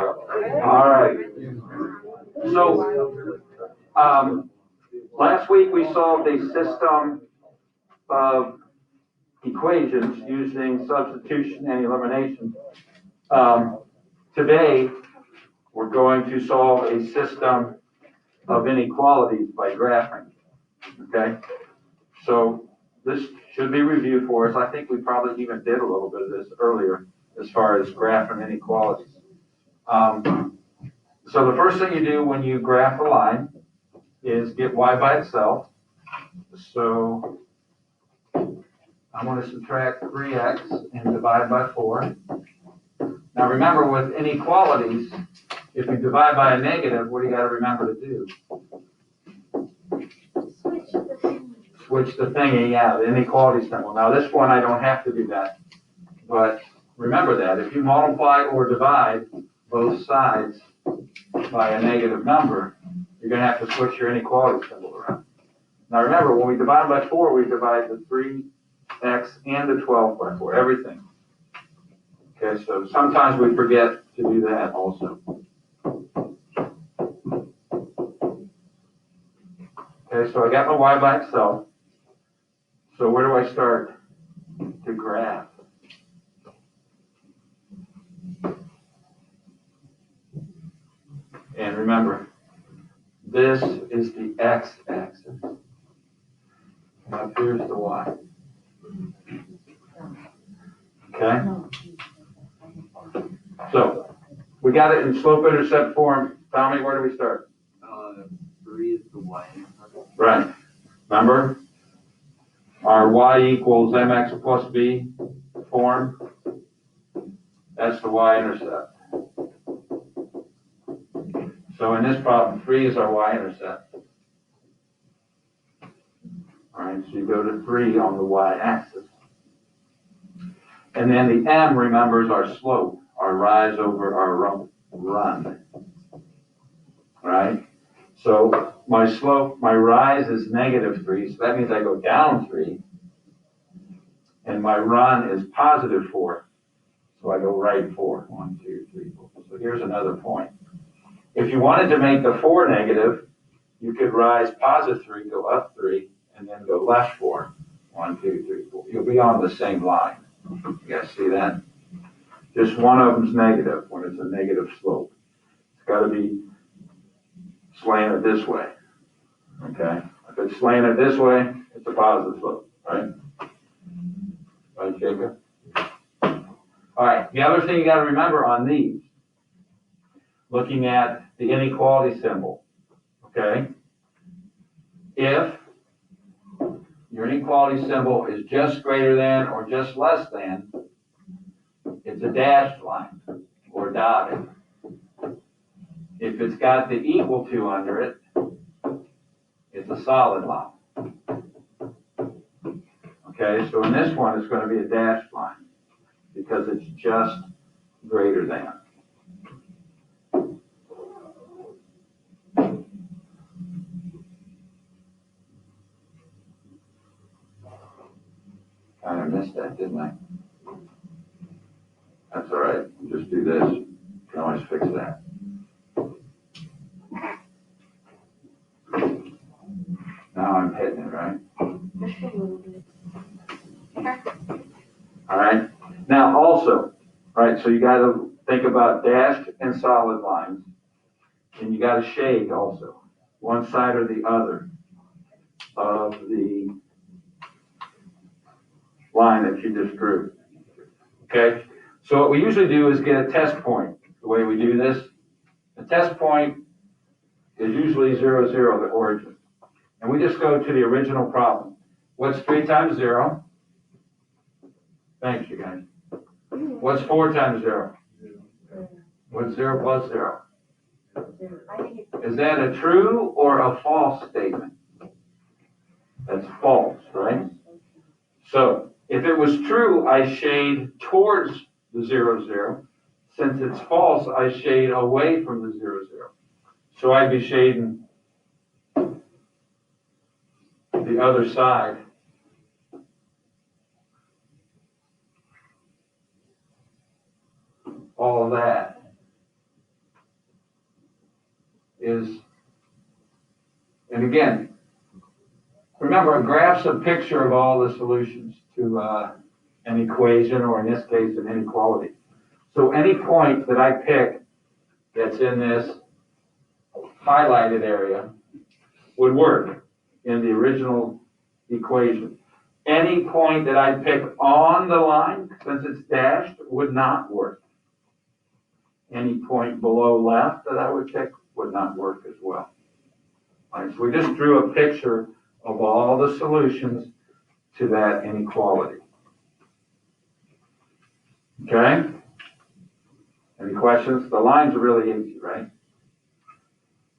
All right. So, last week we solved a system of equations using substitution and elimination. Today, we're going to solve a system of inequalities by graphing. Okay? So, this should be reviewed for us. I think we probably even did a little bit of this earlier as far as graphing inequalities. So the first thing you do when you graph a line is get y by itself. So I'm going to subtract 3x and divide by 4. Now remember, with inequalities, if you divide by a negative, what do you got to remember to do? Switch the thingy, yeah, the inequality symbol. Now this one, I don't have to do that. But remember that. If you multiply or divide both sides by a negative number, you're going to have to switch your inequality symbol around. Now remember, when we divide by 4, we divide the 3x and the 12 by 4, everything. Okay, so sometimes we forget to do that also. Okay, so I got my y by itself. So where do I start to graph? And remember, this is the x-axis. Up here's the y. Okay? So, we got it in slope-intercept form. Tommy, where do we start? 3 is the y. Right. Remember? Our y equals mx plus b form. That's the y-intercept. So in this problem, 3 is our y-intercept. All right, so you go to 3 on the y-axis. And then the m, remember, is our slope, our rise over our run. Right? So my slope, my rise is -3, so that means I go down 3. And my run is +4, so I go right 4. 1, 2, 3, 4. So here's another point. If you wanted to make the 4 negative, you could rise +3, go up 3, and then go left 4. 1, 2, 3, 4. You'll be on the same line. You guys see that? Just one of them's negative when it's a negative slope. It's got to be slanted this way. Okay? If it's slanted this way, it's a positive slope, right? Right, Jacob? All right. The other thing you got to remember on these, looking at the inequality symbol, okay? If your inequality symbol is just greater than or just less than, it's a dashed line or dotted. If it's got the equal to under it, it's a solid line. Okay, so in this one, it's going to be a dashed line because it's just greater than. Kind of missed that, didn't I? That's all right. Just do this. You can always fix that. Now I'm hitting it, right? All right. Now also, right, so you got to think about dashed and solid lines. And you got to shade also, one side or the other of the line that you just drew. Okay? So what we usually do is get a test point. The way we do this, the test point is usually 0, 0, the origin. And we just go to the original problem. What's 3 times 0? Thanks, you guys. What's 4 times 0? What's 0 plus 0? Is that a true or a false statement? That's false, right? So if it was true, I shade towards the 0, 0. Since it's false, I shade away from the 0, 0. So I'd be shading the other side. All of that. again, remember, a graph's a picture of all the solutions to an equation, or in this case, an inequality. So any point that I pick that's in this highlighted area would work in the original equation. Any point that I pick on the line, since it's dashed, would not work. Any point below left that I would pick would not work as well. All right, so we just drew a picture of all the solutions to that inequality. Okay? Any questions? The lines are really easy, right?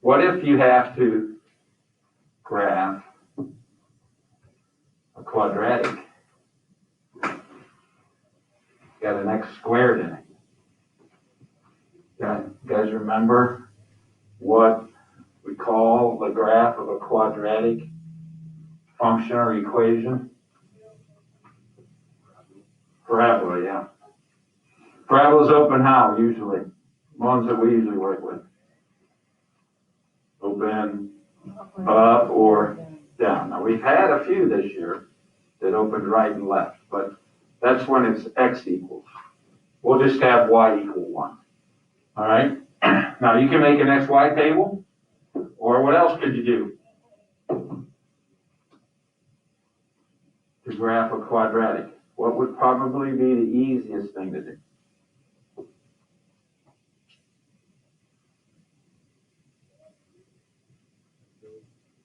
What if you have to graph a quadratic? Got an x squared in it. You guys remember what we call the graph of a quadratic function or equation? Parabola, yeah. Parabolas open how, usually? Ones that we usually work with. Open up or down. Now, we've had a few this year that opened right and left, but that's when it's x equals. We'll just have y equal 1. All right? Now, you can make an xy table, or what else could you do to graph a quadratic? What would probably be the easiest thing to do?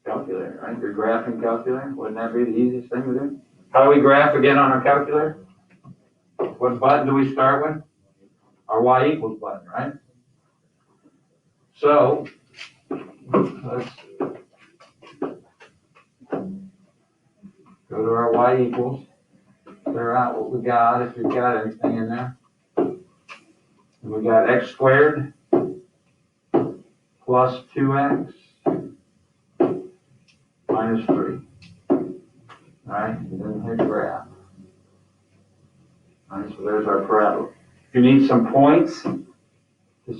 Calculator, right? Your graphing calculator, wouldn't that be the easiest thing to do? How do we graph again on our calculator? What button do we start with? Our y equals button, right? So, let's go to our y equals, clear out what we got, if we've got anything in there. We got x squared plus 2x minus 3. All right, and then hit graph. All right, so there's our parabola. If you need some points to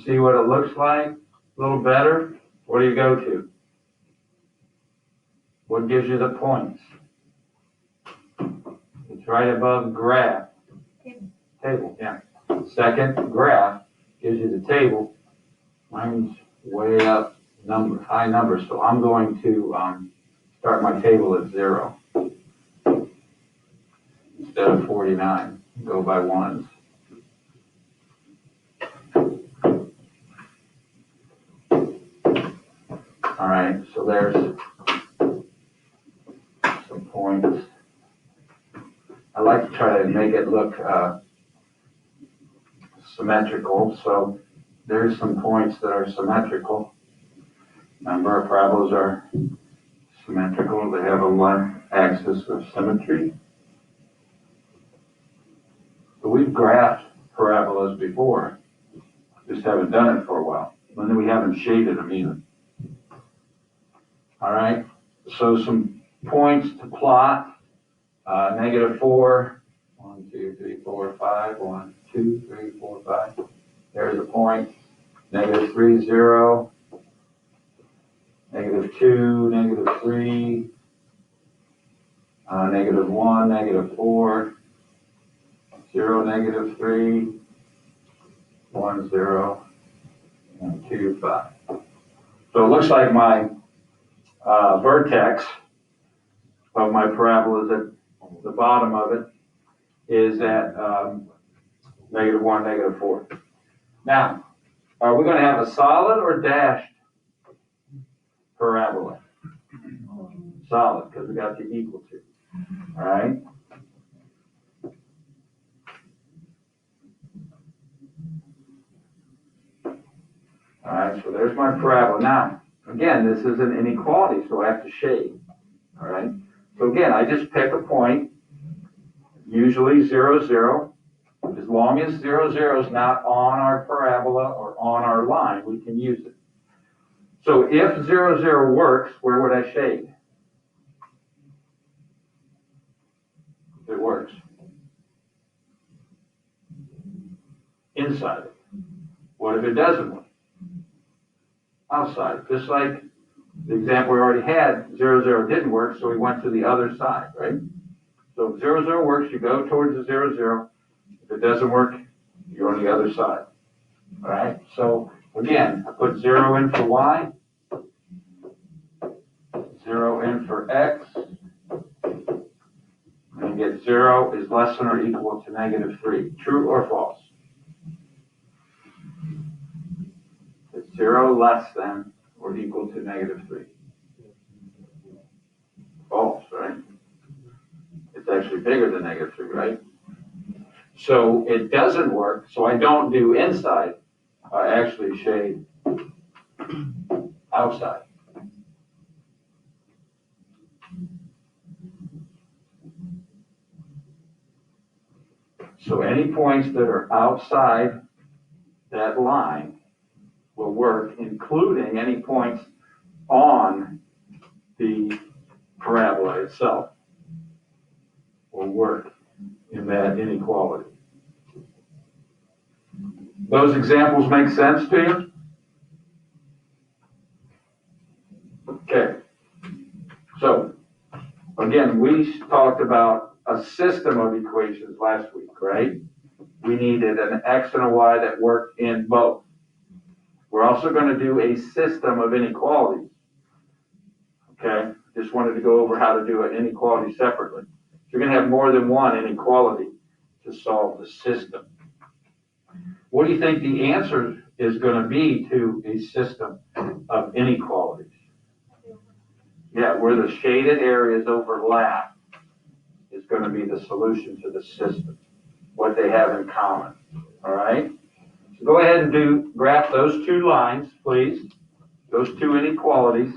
see what it looks like a little better, what do you go to? What gives you the points? It's right above graph. Table, yeah. Second, graph gives you the table. Mine's way up, high number, so I'm going to start my table at 0 instead of 49. Go by ones. All right, so there's some points. I like to try to make it look symmetrical, so there's some points that are symmetrical. Remember, parabolas are symmetrical. They have a one axis of symmetry. So we've graphed parabolas before, just haven't done it for a while. And then we haven't shaded them either. All right, so some points to plot. -4, 1, 2, 3, 4, 5, 1, 2, 3, 4, 5. There's a point. -3, 0. -2, -3. -1, -4. 0, -3. 1, 0. And 2, 5. So it looks like my vertex of my parabola is at the bottom of it is at -1, -4. Now, are we going to have a solid or dashed parabola? Solid, because we got the equal to. All right? All right, so there's my parabola. Now, again, this is an inequality, so I have to shade. All right? So again, I just pick a point, usually 0, 0. As long as 0, 0 is not on our parabola or on our line, we can use it. So if 0, 0 works, where would I shade? If it works. Inside it. What if it doesn't work? Outside. Just like The example we already had, 0, 0 didn't work, so we went to the other side, right? So if 0, 0 works, you go towards the 0, 0. If it doesn't work, you're on the other side. All right, so again, I put 0 in for y, 0 in for x, and get 0 is less than or equal to -3. True or false? Is 0 less than or equal to -3? False, right? It's actually bigger than -3, right? So it doesn't work, so I don't do inside, I actually shade outside. So any points that are outside that line will work, including any points on the parabola itself will work in that inequality. Those examples make sense to you? Okay. So, again, we talked about a system of equations last week, right? We needed an x and a y that worked in both. We're also going to do a system of inequalities. Okay? Just wanted to go over how to do an inequality separately. You're going to have more than one inequality to solve the system. What do you think the answer is going to be to a system of inequalities? Yeah, where the shaded areas overlap is going to be the solution to the system, what they have in common. All right? So go ahead and graph those two lines, please, those two inequalities,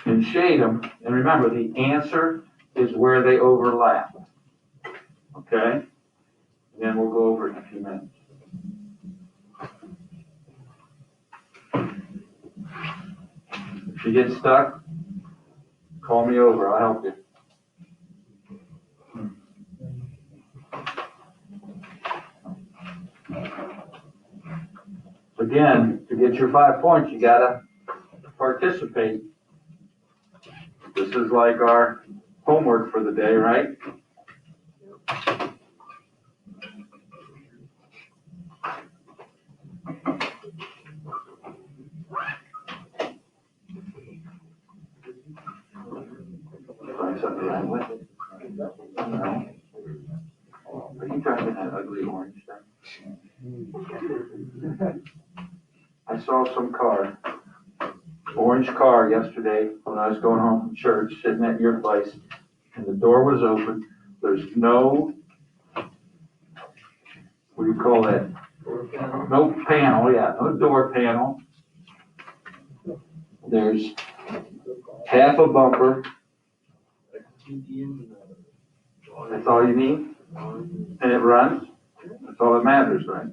and shade them. And remember, the answer is where they overlap. Okay? And then we'll go over it in a few minutes. If you get stuck, call me over. I'll help you. Again, to get your 5 points, you gotta participate. This is like our homework for the day, right? Find something wrong with it? No. Are you driving that ugly orange thing? I saw some car, orange car yesterday when I was going home from church, sitting at your place, and the door was open. There's no, what do you call that? No panel, yeah, no door panel. There's half a bumper. That's all you need? And it runs? That's all that matters, right?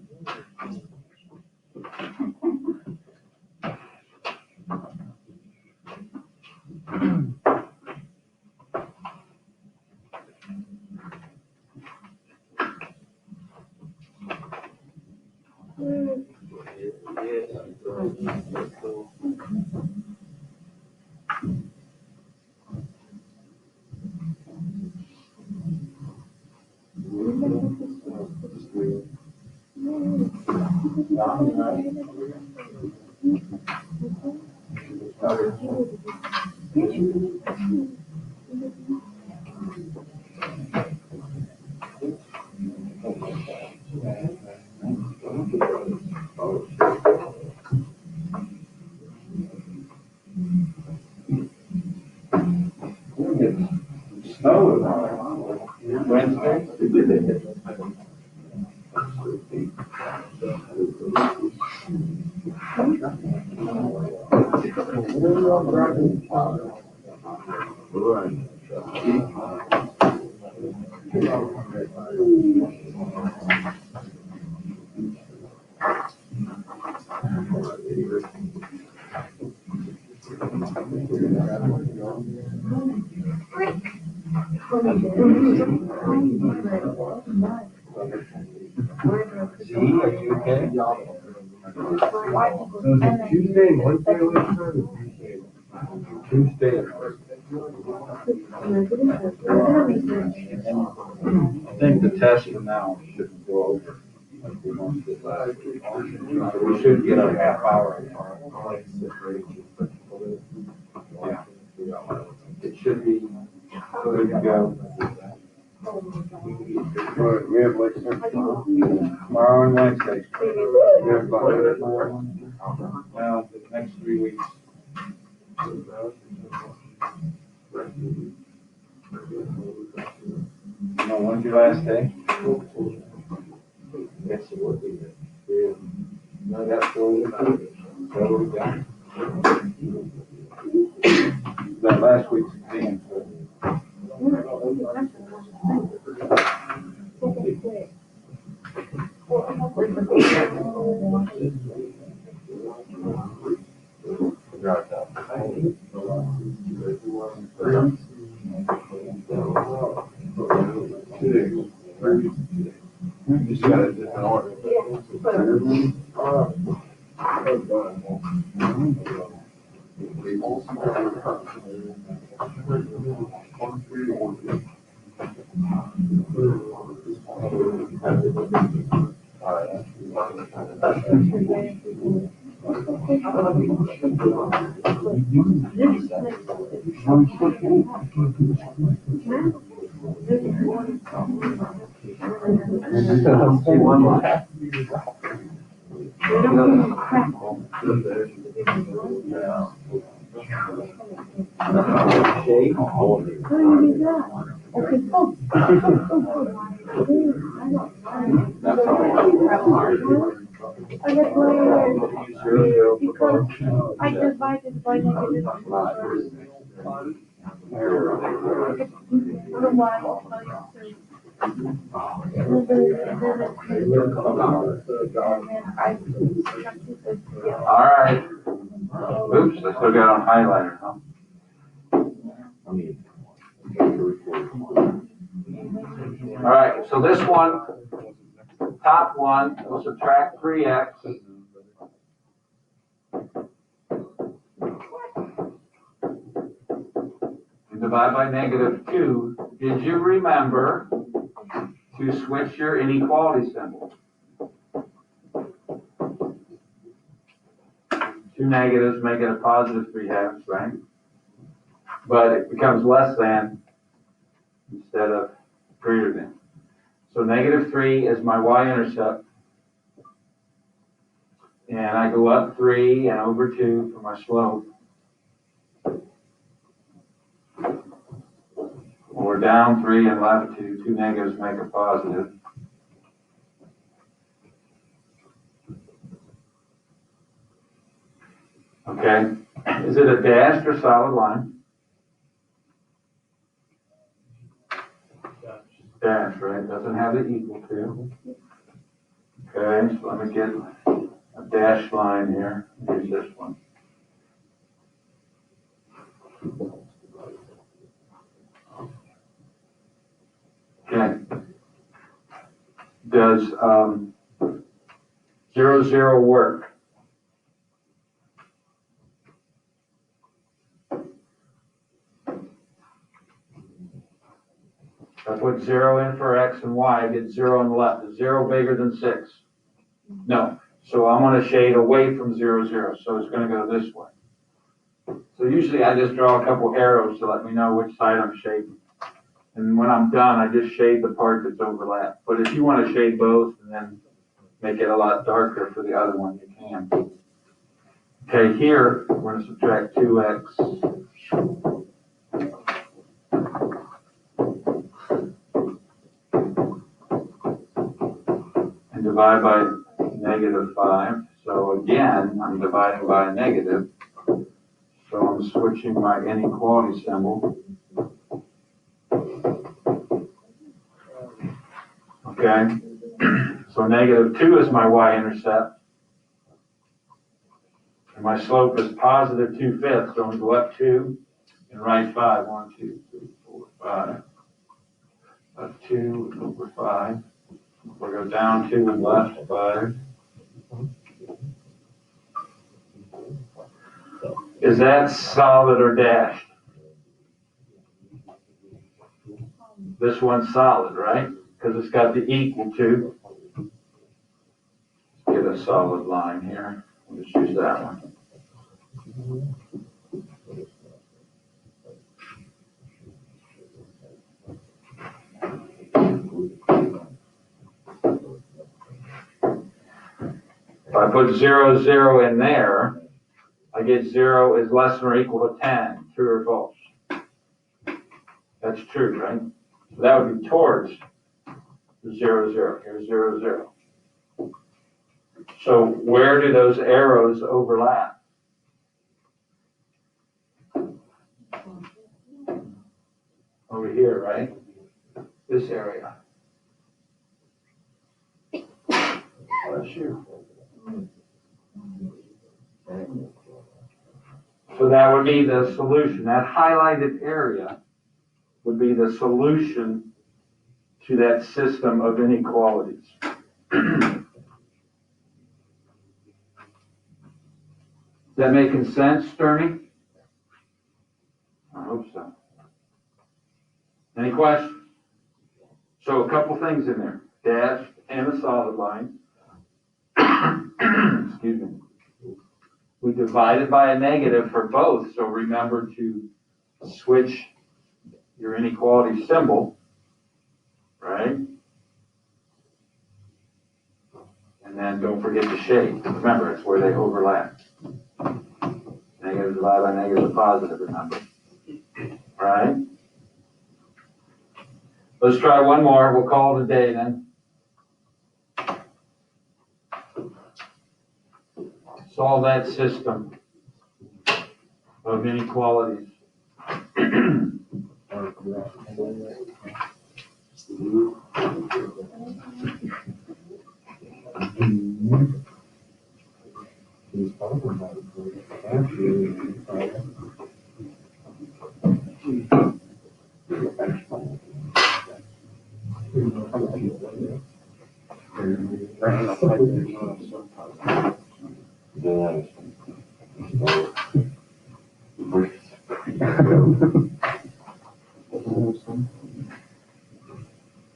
Wednesday? See, are you okay? So is it Tuesday and Wednesday last time or Tuesday? Tuesday. I think the test from now shouldn't go over like we once did last week. We should get a half hour. Yeah. It should be good to go. We have like tomorrow and Wednesday. We have about now the next 3 weeks. No, when's your last day? Yes, it would be. No, that's that last week's exam. Just got a different order. I divided by negative. All right. Oops, I still got on highlighter, huh? All right, so this one, top one, we'll subtract 3x. And divide by -2. Did you remember to switch your inequality symbol? Two negatives make it a positive 3/2, right? But it becomes less than instead of greater than. So -3 is my y-intercept. And I go up 3 and over 2 for my slope. Or down 3 and left 2. Two negatives make a positive. Okay. Is it a dashed or solid line? Dash, right? Doesn't have the equal to. Okay, so let me get a dashed line here. Here's this one. Okay. Does 0, 0 work? I put 0 in for x and y, I get 0 on the left. Is 0 bigger than 6? No. So I'm going to shade away from 0, 0. So it's going to go this way. So usually I just draw a couple arrows to let me know which side I'm shading. And when I'm done, I just shade the part that's overlapped. But if you want to shade both and then make it a lot darker for the other one, you can. Okay, here we're going to subtract 2x. And divide by -5. So again, I'm dividing by a negative. So I'm switching my inequality symbol. Okay, so -2 is my y-intercept. And my slope is positive 2/5, so I'm going to go up 2 and right 5. 1, 2, 3, 4, 5. Up 2 and over 5. We'll go down 2 and left 5. Is that solid or dashed? This one's solid, right? Because it's got the equal to. Let's get a solid line here. We'll just use that one. If I put 0, 0 in there, I get 0 is less than or equal to 10, true or false? That's true, right? So that would be towards the 0, 0. Here's 0, 0. So where do those arrows overlap? Over here, right? This area. Bless you. So that would be the solution. That highlighted area would be the solution to that system of inequalities. Is that making sense, Sturmy? I hope so. Any questions? So a couple things in there. Dashed and a solid line. Excuse me. We divided by a negative for both, so remember to switch your inequality symbol, right? And then don't forget the shade. Remember, it's where they overlap. Negative divided by negative is positive, remember. Right? Let's try one more. We'll call it a day then. Solve that system of inequalities.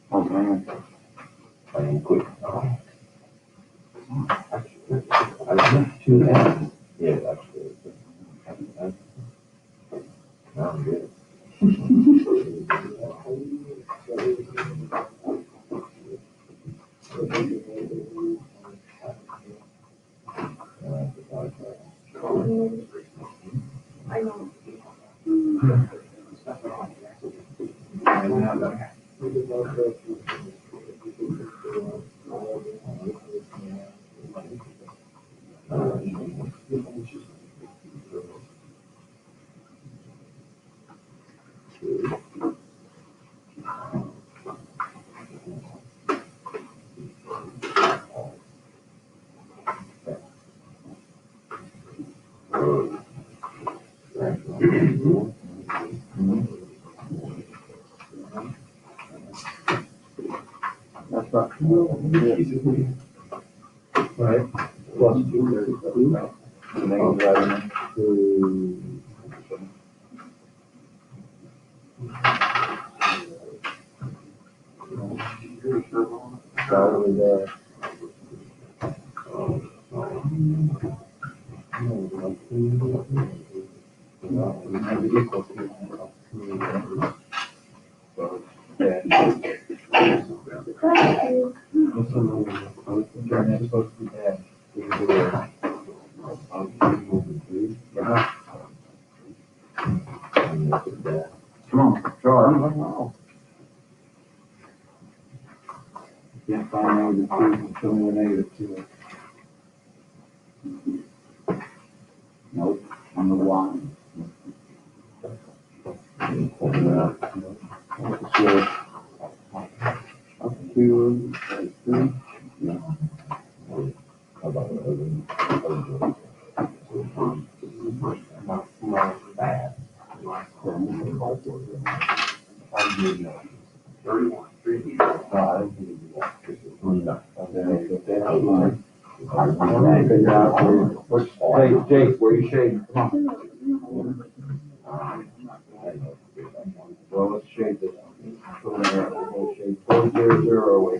Oh, man. I am quick. Yeah, actually. I'm good. I know. That's right. Right. Plus 232. Right. Negative 11. Probably there. Come on, Charlie. Yeah, find out the two, show me the negative two. Nope, on the one. Sure. Up to, 3. Yeah. How about the other? Not bad. 31. I didn't think it'd be that. Figure out what's, hey, Jake, where you shading? Come on. Well, let's shade this. We'll shade 400 away.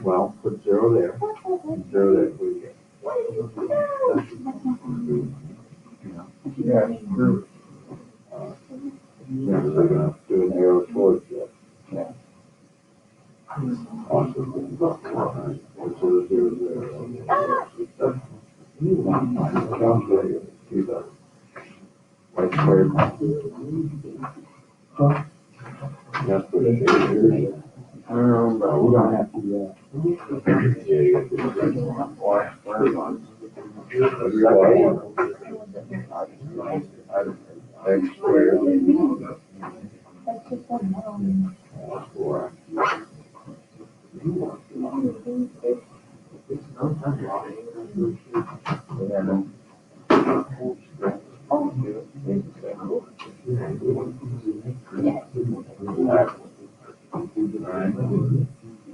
Well, put 0 there. 0 there. Yeah, sure. Yeah, so we're gonna do an arrow towards that. Yeah. Awesome. Alright, so the 0 there. Sounds good. Do that. Right square. That's what it is. But we don't have to do that. Yeah, you gotta do that. Why? X squared.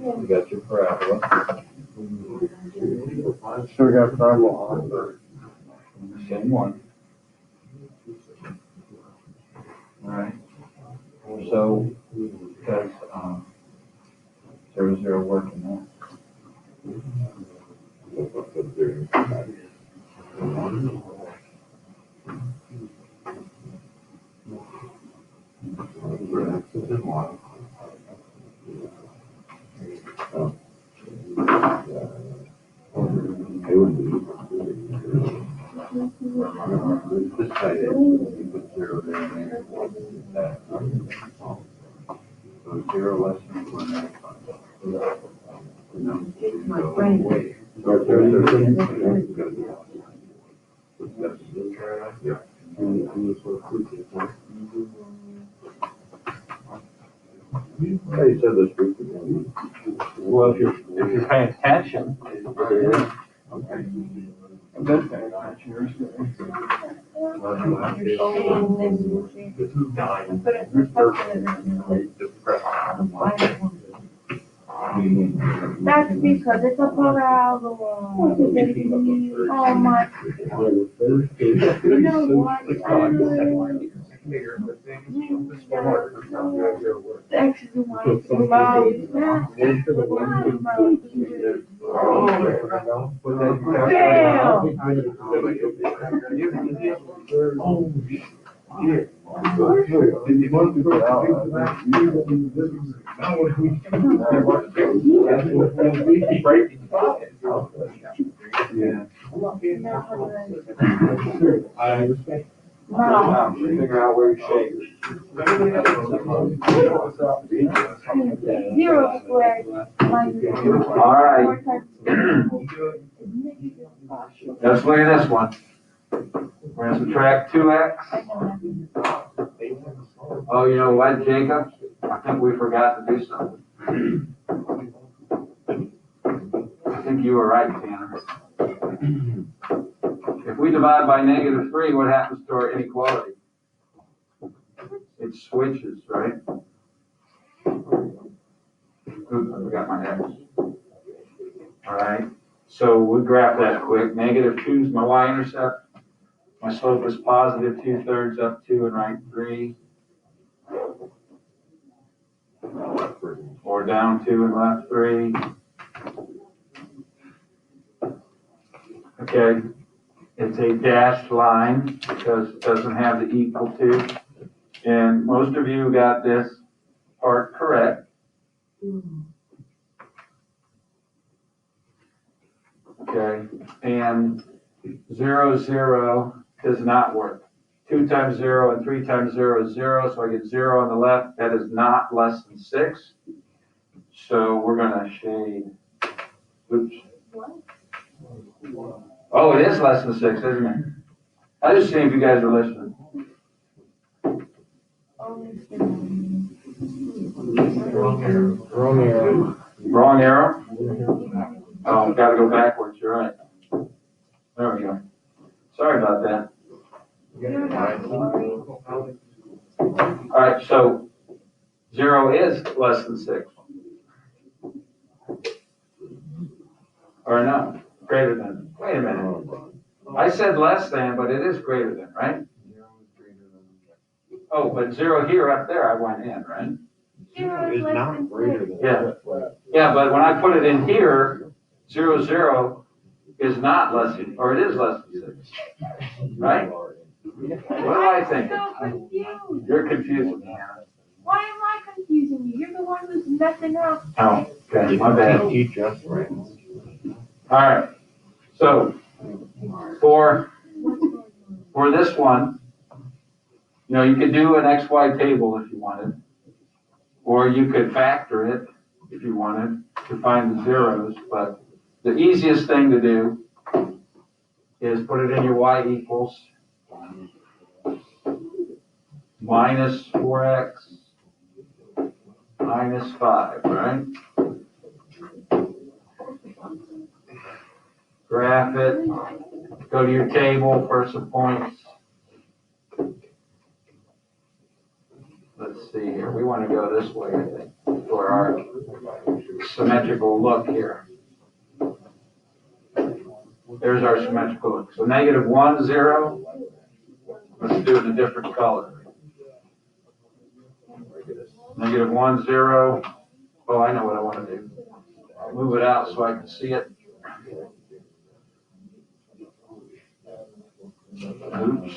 You got your parabola. So we got a parabola on third. Same one. Alright. So, does, 0, 0 work in that? This side is, you put 0 there and then so 0 less than 195. My brain. Yeah. Hey, so this week. Well, if you're paying attention. Okay. I'm good paying attention. That's because it's a parabola. Oh my. You know what? The X is the Y. Yeah. Wow. Figure out where you shade. 0 squared minus. All right. Let's look at this one. We're gonna subtract 2x. Oh, you know what, Jacob? I think we forgot to do something. I think you were right, Tanner. If we divide by -3, what happens to our inequality? It switches, right? Oops, I forgot my X. All right, so we'll graph that quick. -2 is my y-intercept. My slope is positive 2/3 up 2 and right 3. Or down 2 and left 3. Okay, it's a dashed line because it doesn't have the equal to. And most of you got this part correct. Okay, and 0, 0 does not work. 2 times 0 and 3 times 0 is 0, so I get 0 on the left. That is not less than 6. So we're gonna shade, oops. Oh, it is less than 6, isn't it? I just see if you guys are listening. Wrong arrow. Wrong arrow? Oh, gotta go backwards, you're right. There we go. Sorry about that. All right, so 0 is less than 6. Or no, greater than, wait a minute. I said less than, but it is greater than, right? Oh, but 0 here, up there, I went in, right? 0 is less than 6. Yeah. Yeah, but when I put it in here, 0, 0 is not less than, or it is less than 6, right? What am I thinking? I'm so confused. You're confusing me, Hannah. Why am I confusing you? You're the one who's messing up. Oh, okay, my bad. Teach us, right? All right, so for this one, you know, you could do an XY table if you wanted, or you could factor it if you wanted to find the zeros, but the easiest thing to do is put it in your Y equals minus 4x minus 5, right? Graph it, go to your table for some points. Let's see here, we want to go this way, I think, for our symmetrical look here. There's our symmetrical look. So negative 1, 0. Let's do it in a different color. Negative 1, 0. Oh, I know what I want to do. I'll move it out so I can see it. Oops.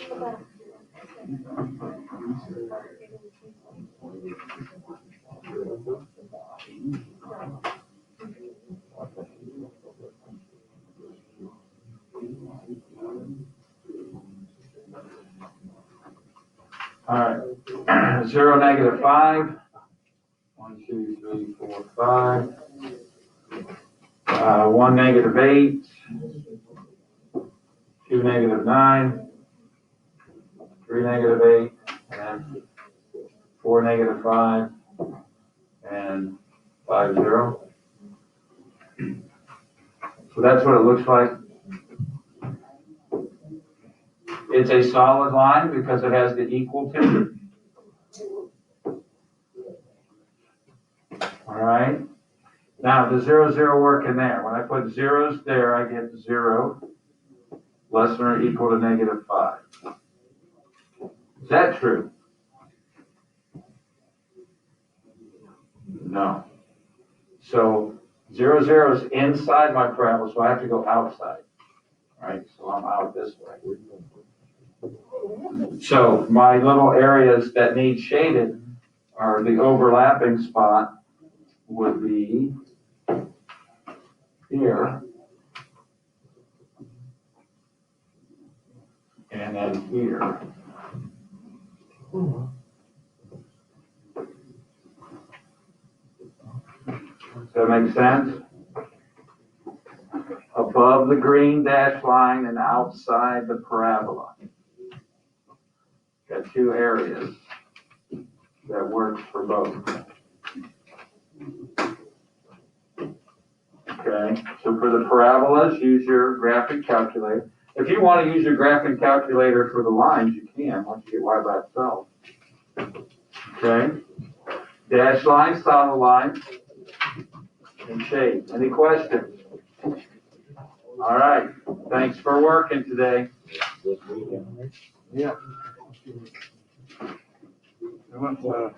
All right. 0, negative 5. 1, 2, 3, 4, 5. 1, negative 8. 2, negative 9. 3, negative 8. And 4, negative 5. And 5, 0. So that's what it looks like. It's a solid line because it has the equal to. All right. Now, the 0, 0 work in there. When I put zeros there, I get 0 less than or equal to negative 5. Is that true? No. So 0, 0 is inside my parabola, so I have to go outside. All right, so I'm out this way. So my little areas that need shaded are the overlapping spot would be here. And then here. Does that make sense? Above the green dashed line and outside the parabola. Got 2 areas that works for both. Okay, so for the parabolas, use your graphic calculator. If you want to use your graphic calculator for the lines, you can once you get Y by itself. Okay, dashed line, solid line, and shade. Any questions? All right, thanks for working today. Yeah. I went to,